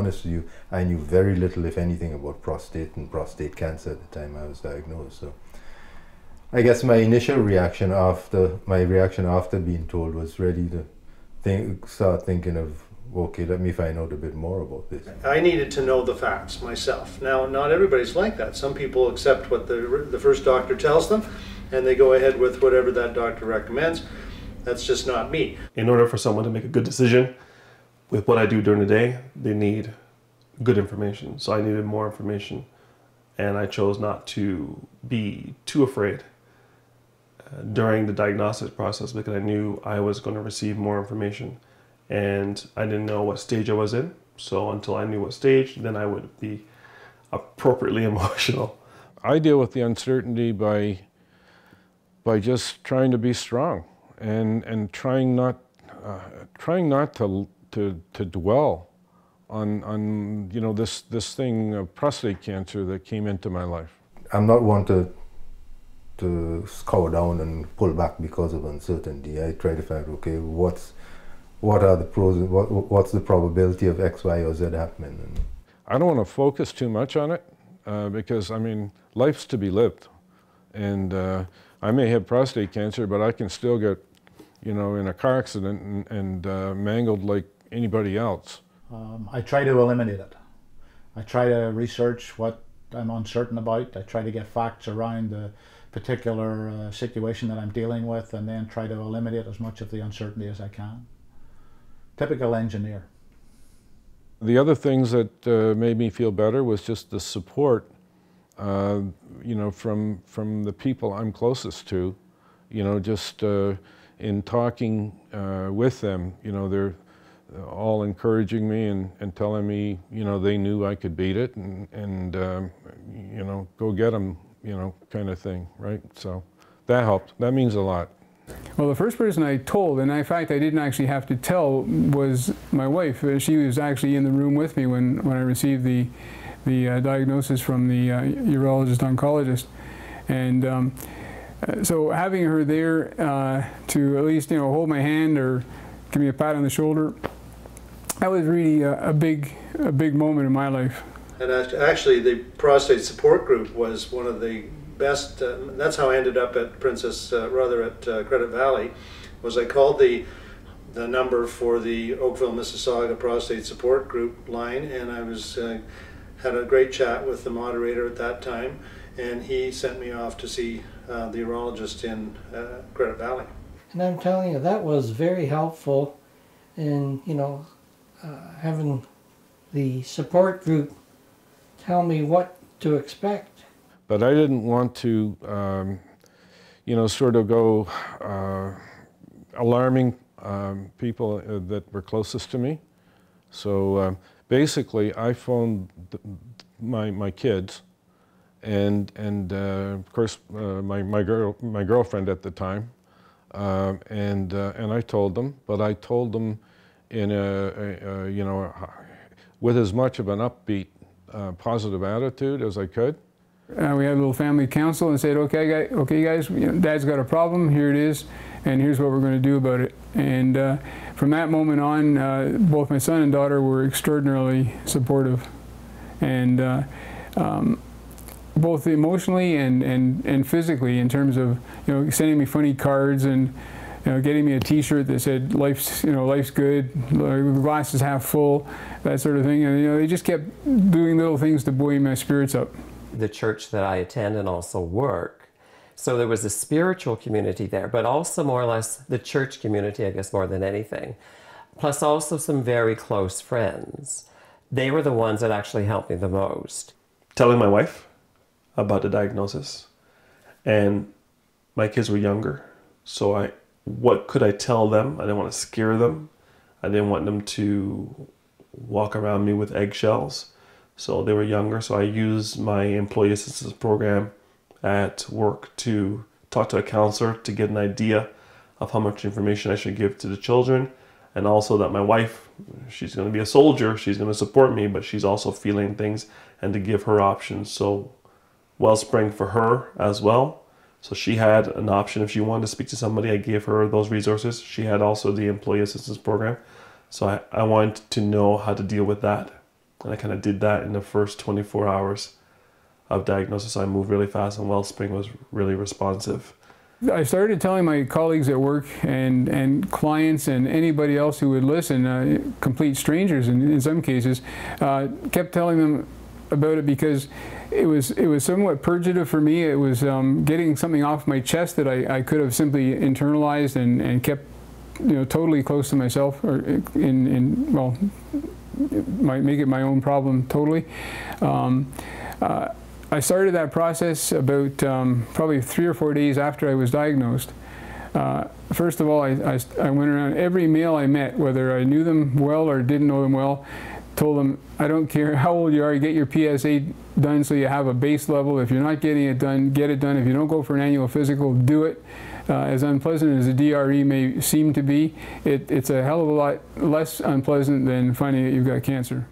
honest with you, I knew very little, if anything, about prostate and prostate cancer at the time I was diagnosed. So I guess my initial reaction after being told was really to start thinking of, okay, let me find out a bit more about this. I needed to know the facts myself. Now, not everybody's like that. Some people accept what the first doctor tells them, and they go ahead with whatever that doctor recommends. That's just not me. In order for someone to make a good decision with what I do during the day, they need good information. So I needed more information, and I chose not to be too afraid during the diagnosis process because I knew I was going to receive more information, and I didn't know what stage I was in. So until I knew what stage, then I would be appropriately emotional. I deal with the uncertainty by just trying to be strong and trying not to dwell on you know, this thing of prostate cancer that came into my life. I'm not one to cower down and pull back because of uncertainty. I try to find, okay, what are the pros, what's the probability of X, Y, or Z happening? And I don't want to focus too much on it because, I mean, life's to be lived. And I may have prostate cancer, but I can still get, you know, in a car accident and mangled like anybody else. I try to eliminate it. I try to research what I'm uncertain about. I try to get facts around the particular situation that I'm dealing with, and then try to eliminate as much of the uncertainty as I can. Typical engineer. The other things that made me feel better was just the support, you know, from the people I'm closest to. You know, just in talking with them, you know, they're all encouraging me and telling me, you know, they knew I could beat it and you know, go get them, you know, kind of thing, right? So that helped. That means a lot. Well, the first person I told, and in fact I didn't actually have to tell, was my wife. She was actually in the room with me when I received the diagnosis from the urologist oncologist. And so having her there to at least, you know, hold my hand or give me a pat on the shoulder, that was really a big moment in my life. And actually, the prostate support group was one of the best. That's how I ended up at Credit Valley. Was I called the number for the Oakville, Mississauga prostate support group line, and I was had a great chat with the moderator at that time, and he sent me off to see the urologist in Credit Valley. And I'm telling you, that was very helpful in, you know, having the support group tell me what to expect. But I didn't want to, you know, sort of go alarming people that were closest to me. So basically, I phoned my kids, and of course my girlfriend at the time, and I told them, but I told them in you know, with as much of an upbeat, positive attitude as I could. We had a little family council and said, okay guys, you know, Dad's got a problem, here it is, and here's what we're going to do about it. And from that moment on, both my son and daughter were extraordinarily supportive, and both emotionally and physically, in terms of, you know, sending me funny cards and, you know, getting me a T-shirt that said life's good, the glass is half full, that sort of thing. And, you know, they just kept doing little things to buoy my spirits up. The church that I attend and also work, so there was a spiritual community there, but also more or less the church community, I guess, more than anything. Plus also some very close friends. They were the ones that actually helped me the most. Telling my wife about the diagnosis, and my kids were younger, so what could I tell them? I didn't want to scare them. I didn't want them to walk around me with eggshells. So they were younger, so I used my employee assistance program at work to talk to a counselor to get an idea of how much information I should give to the children, and also that my wife, she's going to be a soldier, she's going to support me, but she's also feeling things, and to give her options. So Wellspring for her as well. So she had an option if she wanted to speak to somebody. I gave her those resources. She had also the employee assistance program. So I wanted to know how to deal with that. And I kind of did that in the first 24 hours of diagnosis. I moved really fast, and Wellspring was really responsive. I started telling my colleagues at work and clients and anybody else who would listen, complete strangers in some cases, kept telling them about it because it was somewhat purgative for me. It was getting something off my chest that I could have simply internalized and kept, you know, totally close to myself, or well, make it my own problem totally. I started that process about probably 3 or 4 days after I was diagnosed. First of all, I went around every male I met, whether I knew them well or didn't know them well, told them, I don't care how old you are, get your PSA done so you have a base level. If you're not getting it done, get it done. If you don't go for an annual physical, do it. As unpleasant as a DRE may seem to be, it's a hell of a lot less unpleasant than finding that you've got cancer.